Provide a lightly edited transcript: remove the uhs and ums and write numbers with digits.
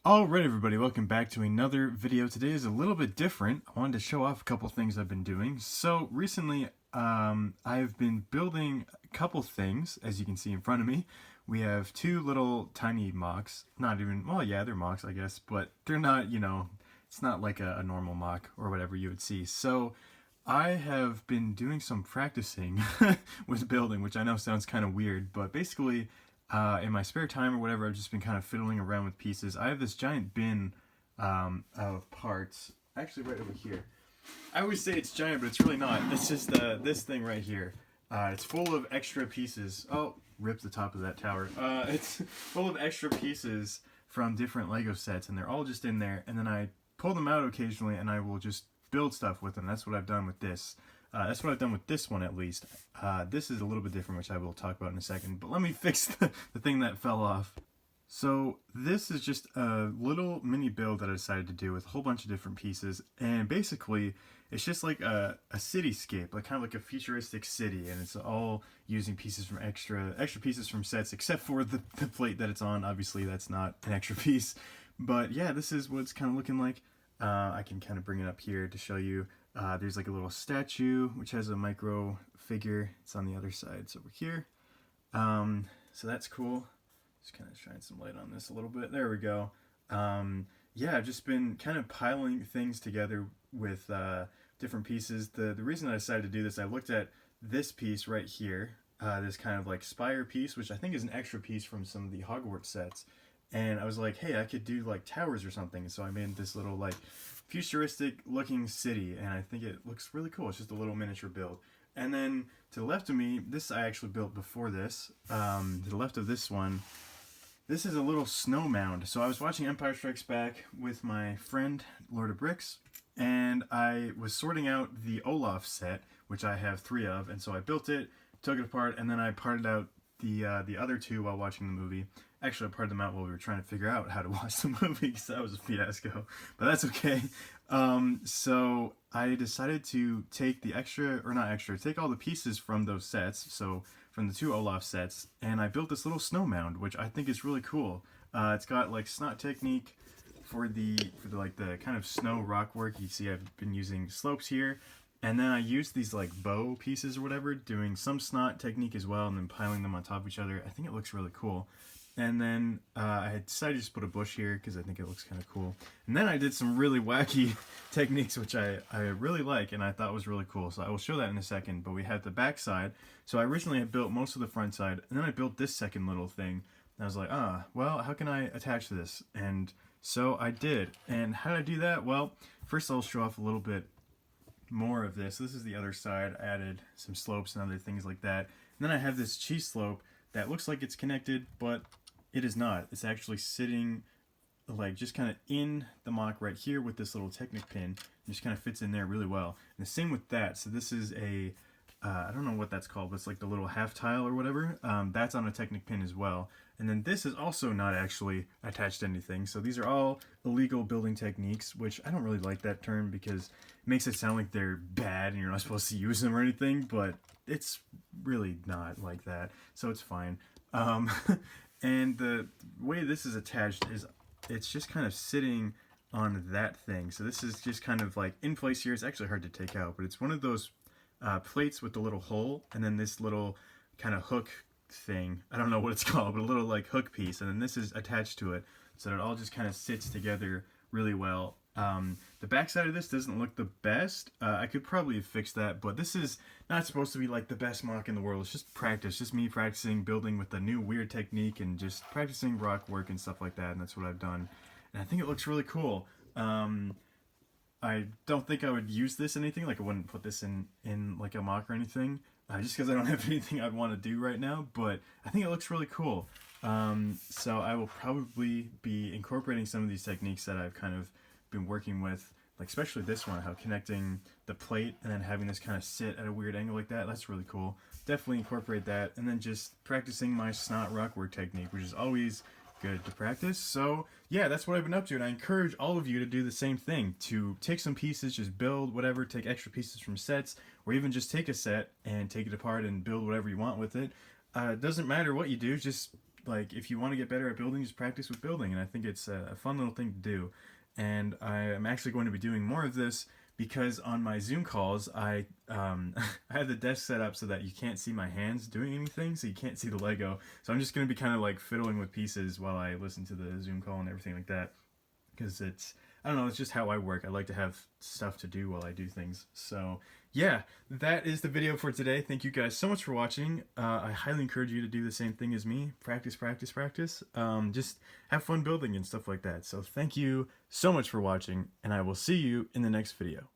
Alright everybody, welcome back to another video. Today is a little bit different. I wanted to show off a couple things I've been doing. So recently, I've been building a couple things, as you can see in front of me. We have two little tiny MOCs. Not even, well yeah, they're MOCs I guess, but they're not, it's not like a normal MOC or whatever you would see. So I have been doing some practicing with building, which I know sounds kind of weird, but basically in my spare time or whatever, I've just been kind of fiddling around with pieces. I have this giant bin of parts, actually right over here. I always say it's giant, but it's really not. It's just this thing right here. It's full of extra pieces. Oh, rip the top of that tower. It's full of extra pieces from different Lego sets, and they're all just in there. And then I pull them out occasionally, and I will just build stuff with them. That's what I've done with this. That's what I've done with this one at least. This is a little bit different, which I will talk about in a second. But let me fix the thing that fell off. So this is just a little mini build that I decided to do with a whole bunch of different pieces. And basically, it's just like a cityscape, like kind of like a futuristic city. And it's all using pieces from extra pieces from sets, except for the plate that it's on. Obviously, that's not an extra piece. But yeah, this is what it's kind of looking like. I can kind of bring it up here to show you. There's like a little statue which has a micro figure. It's on the other side. It's over here. So that's cool. Just kind of shine some light on this a little bit. There we go. Yeah, I've just been kind of piling things together with different pieces. The reason I decided to do this, I looked at this piece right here, this kind of like spire piece, which I think is an extra piece from some of the Hogwarts sets. And I was like, hey, I could do like towers or something. So I made this little like futuristic looking city, and I think it looks really cool. It's just a little miniature build. And then to the left of me, this I actually built before this. To the left of this one, this is a little snow mound. So I was watching Empire Strikes Back with my friend, Lord of Bricks, and I was sorting out the Olaf set, which I have 3 of, and so I built it, took it apart, and then I parted out the other 2 while watching the movie. Actually, I parted them out while we were trying to figure out how to watch the movie, because that was a fiasco. But that's okay. So I decided to take the extra, or not extra, take all the pieces from those sets, so from the 2 Olaf sets, and I built this little snow mound, which I think is really cool. It's got like snot technique for the like the kind of snow rock work. You see I've been using slopes here. And then I used these like bow pieces or whatever, doing some snot technique as well, and then piling them on top of each other. I think it looks really cool. And then I decided to just put a bush here because I think it looks kind of cool. And then I did some really wacky techniques, which I really like and I thought was really cool. So I will show that in a second. But we had the back side. So I originally had built most of the front side, and then I built this second little thing. And I was like, well, how can I attach this? And so I did. And how did I do that? Well, first I'll show off a little bit more of this. This is the other side. I added some slopes and other things like that. And then I have this cheese slope that looks like it's connected, but it is not. It's actually sitting like just kind of in the MOC right here with this little Technic pin. It just kind of fits in there really well. And the same with that. So this is a, I don't know what that's called, but it's like the little half tile or whatever. That's on a Technic pin as well. And then this is also not actually attached to anything. So these are all illegal building techniques, which I don't really like that term because it makes it sound like they're bad and you're not supposed to use them or anything, but it's really not like that. So it's fine. And the way this is attached is it's just kind of sitting on that thing. So this is just kind of like in place here. It's actually hard to take out, but it's one of those plates with the little hole and then this little kind of hook thing. I don't know what it's called, but a little like hook piece. And then this is attached to it. So it all just kind of sits together really well. The backside of this doesn't look the best. I could probably have fixed that, but this is not supposed to be like the best MOC in the world. It's just practice, just me practicing building with a new weird technique and just practicing rock work and stuff like that, and that's what I've done. And I think it looks really cool. I don't think I would use this in anything, like I wouldn't put this in like a MOC or anything, just because I don't have anything I'd want to do right now, but I think it looks really cool. So I will probably be incorporating some of these techniques that I've kind of been working with, like especially this one, how connecting the plate and then having this kind of sit at a weird angle like that. That's really cool. Definitely incorporate that, and then just practicing my snot rock work technique, which is always good to practice. So yeah, that's what I've been up to, and I encourage all of you to do the same thing, to take some pieces, just build whatever, take extra pieces from sets, or even just take a set and take it apart and build whatever you want with it. It doesn't matter what you do, just like if you want to get better at building, just practice with building, and I think it's a fun little thing to do. And I am actually going to be doing more of this because on my Zoom calls, I have the desk set up so that you can't see my hands doing anything, so you can't see the Lego. So I'm just going to be kind of like fiddling with pieces while I listen to the Zoom call and everything like that, because I don't know, it's just how I work. I like to have stuff to do while I do things. So yeah, that is the video for today. Thank you guys so much for watching. I highly encourage you to do the same thing as me. Practice, practice, practice. Just have fun building and stuff like that. So thank you so much for watching, and I will see you in the next video.